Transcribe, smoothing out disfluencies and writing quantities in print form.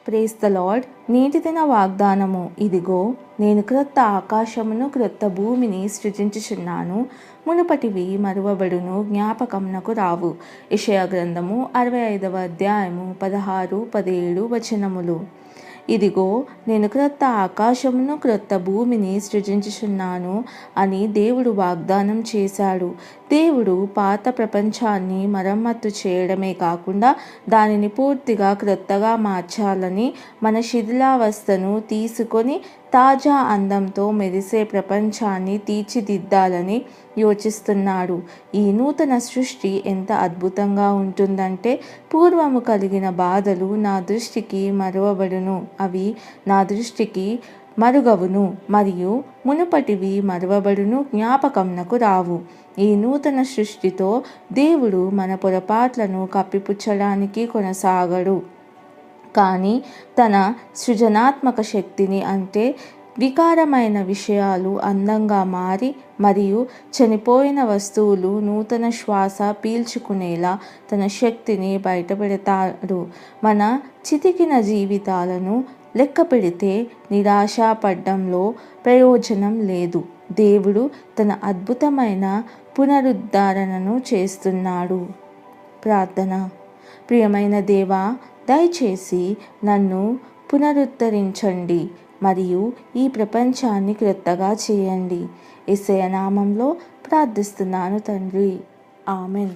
Praise the lord. నేటి దిన వాగ్దానము. ఇదిగో నేను క్రొత్త ఆకాశమును క్రొత్త భూమిని సృజించుచున్నాను, మునుపటివి మరువబడును, జ్ఞాపకమునకు రావు. యెషయా గ్రంథము 65వ అధ్యాయము 16, 17 వచనములు. ఇదిగో నేను క్రొత్త ఆకాశమును క్రొత్త భూమిని సృజించుచున్నాను అని దేవుడు వాగ్దానం చేశాడు. దేవుడు పాత ప్రపంచాన్ని మరమ్మత్తు చేయడమే కాకుండా దానిని పూర్తిగా క్రొత్తగా మార్చాలని, మన శిథిలావస్థను తీసుకొని తాజా అందంతో మెరిసే ప్రపంచాన్ని తీర్చిదిద్దాలని యోచిస్తున్నాడు. ఈ నూతన సృష్టి ఎంత అద్భుతంగా ఉంటుందంటే, పూర్వము కలిగిన బాధలు నా దృష్టికి మరువబడును, అవి నా దృష్టికి మరుగవును, మరియు మునుపటివి మరువబడును, జ్ఞాపకంనకు రావు. ఈ నూతన సృష్టితో దేవుడు మన పొరపాట్లను కప్పిపుచ్చడానికి కొనసాగడు, కానీ తన సృజనాత్మక శక్తిని, అంటే వికారమైన విషయాలు అందంగా మారి మరియు చనిపోయిన వస్తువులు నూతన శ్వాస పీల్చుకునేలా తన శక్తిని బయటపెడతాడు. మన చితికిన జీవితాలను లెక్క పెడితే నిరాశపడ్డంలో ప్రయోజనం లేదు. దేవుడు తన అద్భుతమైన పునరుద్ధరణను చేస్తున్నాడు. ప్రార్థన. ప్రియమైన దేవా, దయచేసి నన్ను పునరుద్ధరించండి మరియు ఈ ప్రపంచాన్ని క్రొత్తగా చేయండి. యేసయ్య నామంలో ప్రార్థిస్తున్నాను తండ్రి. ఆమెన్.